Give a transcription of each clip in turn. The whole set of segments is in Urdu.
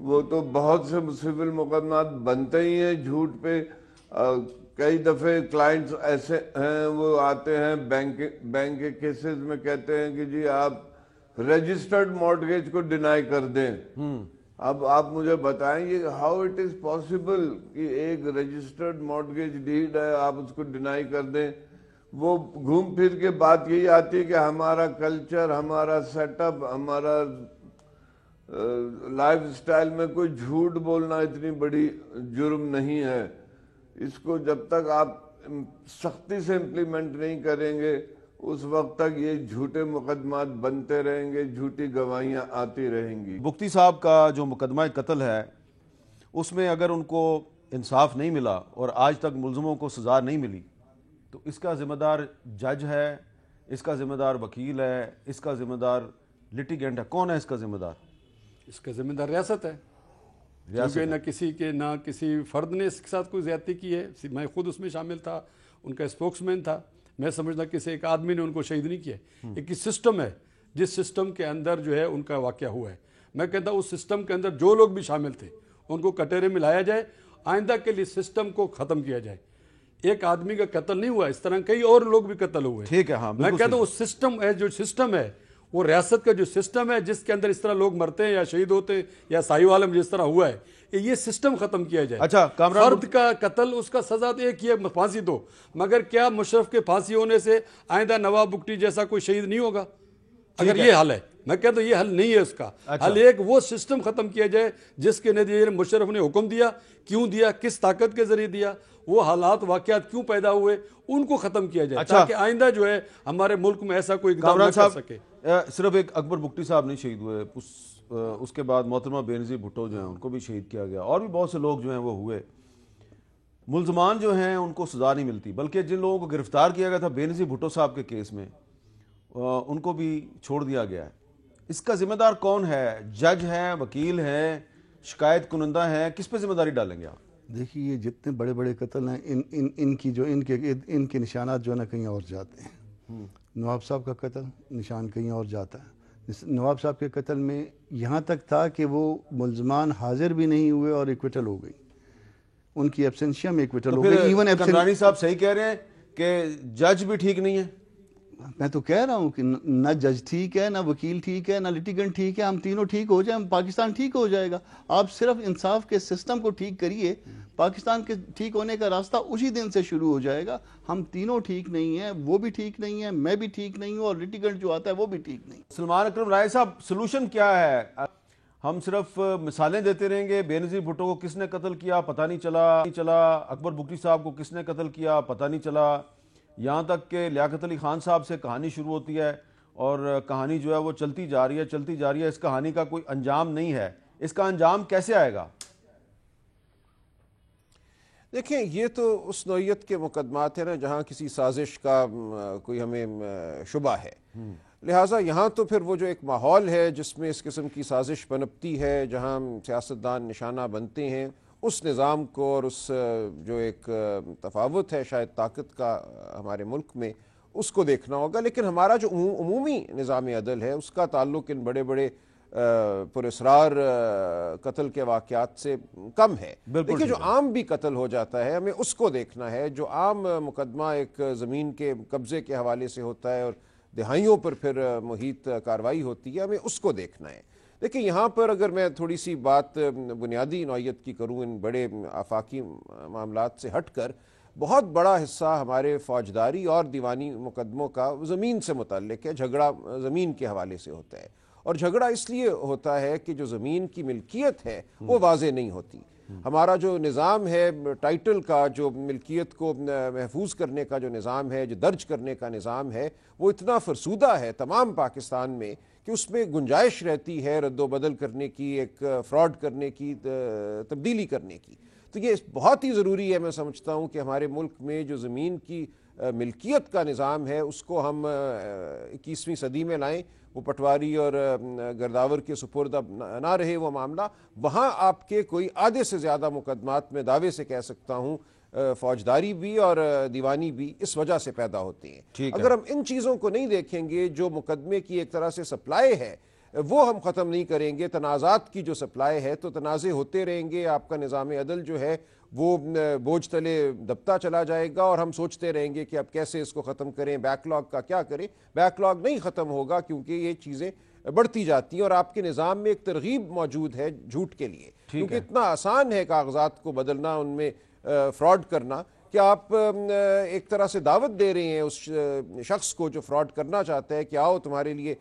وہ تو بہت سے سول مقدمات بنتے ہی ہیں جھوٹ پہ. کئی دفعے کلائنٹس ایسے ہیں وہ آتے ہیں بینک کے کیسز میں کہتے ہیں کہ جی آپ رجسٹرڈ مارٹگیج کو ڈینائی کر دیں. اب آپ مجھے بتائیں یہ ہاؤ اٹ از پاسبل کہ ایک رجسٹرڈ مارٹگیج ڈیڈ ہے آپ اس کو ڈینائی کر دیں. وہ گھوم پھر کے بات یہی آتی ہے کہ ہمارا کلچر، ہمارا سیٹ اپ، ہمارا لائف سٹائل میں کوئی جھوٹ بولنا اتنی بڑی جرم نہیں ہے. اس کو جب تک آپ سختی سے امپلیمنٹ نہیں کریں گے اس وقت تک یہ جھوٹے مقدمات بنتے رہیں گے، جھوٹی گواہیاں آتی رہیں گی. بگٹی صاحب کا جو مقدمہ قتل ہے اس میں اگر ان کو انصاف نہیں ملا اور آج تک ملزموں کو سزا نہیں ملی تو اس کا ذمہ دار جج ہے، اس کا ذمہ دار وکیل ہے، اس کا ذمہ دار لٹیگنٹ ہے. کون ہے اس کا ذمہ دار؟ اس کا ذمہ دار ریاست ہے، کیونکہ نہ کسی فرد نے اس کے ساتھ کوئی زیادتی کی ہے. میں خود اس میں شامل تھا، ان کا اسپوکس مین تھا. میں سمجھتا کسی ایک آدمی نے ان کو شہید نہیں کیا. ایک سسٹم ہے جس سسٹم کے اندر جو ہے ان کا واقعہ ہوا ہے. میں کہتا ہوں اس سسٹم کے اندر جو لوگ بھی شامل تھے ان کو کٹہرے میں لایا جائے، آئندہ کے لیے سسٹم کو ختم کیا جائے. ایک آدمی کا قتل نہیں ہوا، اس طرح کئی اور لوگ بھی قتل ہوئے. ٹھیک ہے، ہاں میں کہتا ہوں سسٹم ہے، جو سسٹم ہے وہ ریاست کا جو سسٹم ہے جس کے اندر اس طرح لوگ مرتے ہیں یا شہید ہوتے ہیں یا ساحیوال میں جس طرح ہوا ہے، یہ سسٹم ختم کیا جائے. اچھا کامران، فرد کا قتل اس کا سزا ایک ہی ہے، پھانسی دو. مگر کیا مشرف کے پھانسی ہونے سے آئندہ نواب بگٹی جیسا کوئی شہید نہیں ہوگا؟ اگر یہ حل ہے، میں کہتا ہوں یہ حل نہیں ہے. اس کا حل ایک وہ سسٹم ختم کیا جائے جس کے نتیجے مشرف نے حکم دیا، کیوں دیا، کس طاقت کے ذریعے دیا، وہ حالات واقعات کیوں پیدا ہوئے، ان کو ختم کیا جائے تاکہ آئندہ جو ہے ہمارے ملک میں ایسا کوئی اقدام نہ کر سکے. صرف ایک اکبر بگٹی صاحب نہیں شہید ہوئے، اس کے بعد محترمہ بینظیر بھٹو جو ہیں ان کو بھی شہید کیا گیا، اور بھی بہت سے لوگ جو ہیں وہ ہوئے. ملزمان جو ہیں ان کو سزا نہیں ملتی، بلکہ جن لوگوں کو گرفتار کیا گیا تھا بینظیر بھٹو صاحب کے کیس میں ان کو بھی چھوڑ دیا گیا ہے. اس کا ذمہ دار کون ہے؟ جج ہے، وکیل ہے، شکایت کنندہ ہے، کس پہ ذمہ داری ڈالیں گے آپ؟ دیکھیے یہ جتنے بڑے بڑے قتل ہیں ان کے نشانات جو ہے نا کہیں اور جاتے ہیں. نواب صاحب کا قتل نشان کہیں اور جاتا ہے. نواب صاحب کے قتل میں یہاں تک تھا کہ وہ ملزمان حاضر بھی نہیں ہوئے اور ایکویٹل ہو گئی، ان کی ایبسنشیا میں ایکویٹل ہو گئی. ایون کنرانی صاحب صحیح کہہ رہے ہیں کہ جج بھی ٹھیک نہیں ہے. میں تو کہہ رہا ہوں کہ نہ جج ٹھیک ہے، نہ وکیل ٹھیک ہے، نہ لٹیگنٹ ٹھیک ہے. ہم تینوں ٹھیک ہو جائیں پاکستان ٹھیک ہو جائے گا. آپ صرف انصاف کے سسٹم کو ٹھیک کریے، پاکستان کے ٹھیک ہونے کا راستہ اسی دن سے شروع ہو جائے گا. ہم تینوں ٹھیک نہیں ہیں، وہ بھی ٹھیک نہیں ہے، میں بھی ٹھیک نہیں ہوں، اور لٹیگنٹ جو آتا ہے وہ بھی ٹھیک نہیں. سلمان اکرم رائے صاحب، سلوشن کیا ہے؟ ہم صرف مثالیں دیتے رہیں گے؟ بینظیر بھٹو کو کس نے قتل کیا پتہ نہیں چلا، اکبر بگٹی صاحب کو کس نے قتل کیا پتہ نہیں چلا، یہاں تک کہ لیاقت علی خان صاحب سے کہانی شروع ہوتی ہے اور کہانی جو ہے وہ چلتی جا رہی ہے. اس کہانی کا کوئی انجام نہیں ہے. اس کا انجام کیسے آئے گا؟ دیکھیں یہ تو اس نوعیت کے مقدمات ہیں نا جہاں کسی سازش کا کوئی ہمیں شبہ ہے. لہٰذا یہاں تو پھر وہ جو ایک ماحول ہے جس میں اس قسم کی سازش پنپتی ہے، جہاں سیاستدان نشانہ بنتے ہیں، اس نظام کو اور اس جو ایک تفاوت ہے شاید طاقت کا ہمارے ملک میں، اس کو دیکھنا ہوگا. لیکن ہمارا جو عمومی نظام عدل ہے اس کا تعلق ان بڑے بڑے پراسرار قتل کے واقعات سے کم ہے. دیکھیے جو عام بھی قتل ہو جاتا ہے ہمیں اس کو دیکھنا ہے. جو عام مقدمہ ایک زمین کے قبضے کے حوالے سے ہوتا ہے اور دہائیوں پر پھر محیط کارروائی ہوتی ہے، ہمیں اس کو دیکھنا ہے. دیکھیں یہاں پر اگر میں تھوڑی سی بات بنیادی نوعیت کی کروں ان بڑے آفاقی معاملات سے ہٹ کر، بہت بڑا حصہ ہمارے فوجداری اور دیوانی مقدموں کا زمین سے متعلق ہے. جھگڑا زمین کے حوالے سے ہوتا ہے، اور جھگڑا اس لیے ہوتا ہے کہ جو زمین کی ملکیت ہے وہ واضح نہیں ہوتی. ہمارا جو نظام ہے ٹائٹل کا، جو ملکیت کو محفوظ کرنے کا جو نظام ہے، جو درج کرنے کا نظام ہے، وہ اتنا فرسودہ ہے تمام پاکستان میں کہ اس میں گنجائش رہتی ہے رد و بدل کرنے کی، ایک فراڈ کرنے کی، تبدیلی کرنے کی. تو یہ بہت ہی ضروری ہے، میں سمجھتا ہوں کہ ہمارے ملک میں جو زمین کی ملکیت کا نظام ہے اس کو ہم 21ویں صدی میں لائیں. وہ پٹواری اور گرداور کے سپرد اب نہ رہے وہ معاملہ. وہاں آپ کے کوئی آدھے سے زیادہ مقدمات میں دعوے سے کہہ سکتا ہوں فوجداری بھی اور دیوانی بھی اس وجہ سے پیدا ہوتے ہیں. اگر ہم ان چیزوں کو نہیں دیکھیں گے، جو مقدمے کی ایک طرح سے سپلائی ہے وہ ہم ختم نہیں کریں گے، تنازعات کی جو سپلائی ہے تو تنازع ہوتے رہیں گے، آپ کا نظام عدل جو ہے وہ بوجھ تلے دبتا چلا جائے گا، اور ہم سوچتے رہیں گے کہ اب کیسے اس کو ختم کریں، بیک لاگ کا کیا کریں۔ بیک لاگ نہیں ختم ہوگا کیونکہ یہ چیزیں بڑھتی جاتی ہیں، اور آپ کے نظام میں ایک ترغیب موجود ہے جھوٹ کے لیے، کیونکہ اتنا آسان ہے کاغذات کو بدلنا، ان میں فراڈ کرنا، کہ آپ ایک طرح سے دعوت دے رہے ہیں اس شخص کو جو فراڈ کرنا چاہتا ہے کہ آؤ تمہارے لیے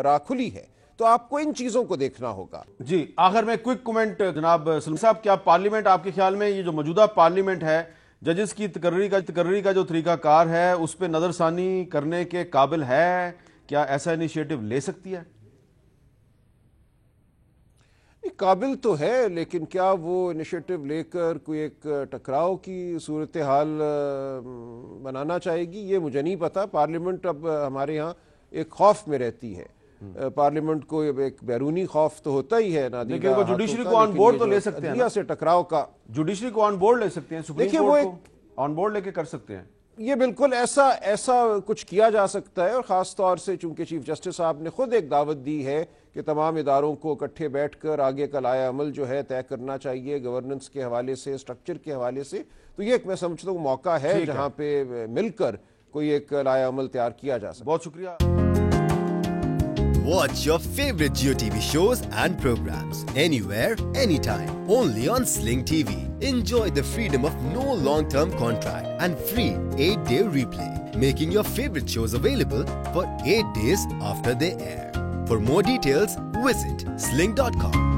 راہ کھلی ہے۔ تو آپ کو ان چیزوں کو دیکھنا ہوگا۔ جی آخر میں کوئک کومنٹ جناب سلیم صاحب، کیا پارلیمنٹ آپ کے خیال میں یہ جو موجودہ پارلیمنٹ ہے ججز کی تقرری کا جو طریقہ کار ہے اس پہ نظر ثانی کرنے کے قابل ہے؟ کیا ایسا انیشیٹو لے سکتی ہے؟ قابل تو ہے، لیکن کیا وہ انیشیٹو لے کر کوئی ایک ٹکراؤ کی صورتحال بنانا چاہے گی، یہ مجھے نہیں پتا۔ پارلیمنٹ اب ہمارے ہاں ایک خوف میں رہتی ہے، پارلیمنٹ کو ایک بیرونی خوف تو ہوتا ہی ہے، لیکن وہ جوڈیشری کو آن بورڈ تو لے سکتے ہیں، عدلیہ سے ٹکراؤ کا، جوڈیشری کو آن بورڈ لے سکتے ہیں، سپریم کورٹ کو آن بورڈ لے کے کر سکتے ہیں۔ یہ بالکل ایسا کچھ کیا جا سکتا ہے، اور خاص طور سے چونکہ چیف جسٹس صاحب نے خود ایک دعوت دی ہے کہ تمام اداروں کو اکٹھے بیٹھ کر آگے کا لائحہ عمل جو ہے طے کرنا چاہیے گورننس کے حوالے سے، اسٹرکچر کے حوالے سے، تو یہ ایک میں سمجھتا ہوں موقع ہے جہاں پہ مل کر کوئی ایک لائحہ عمل تیار کیا جا سکتا ہے۔ بہت شکریہ۔ Watch your favorite Jio TV shows and programs anywhere, anytime, only on Sling TV. Enjoy the freedom of no long-term contract and free 8-day replay, making your favorite shows available for 8 days after they air. For more details, visit sling.com.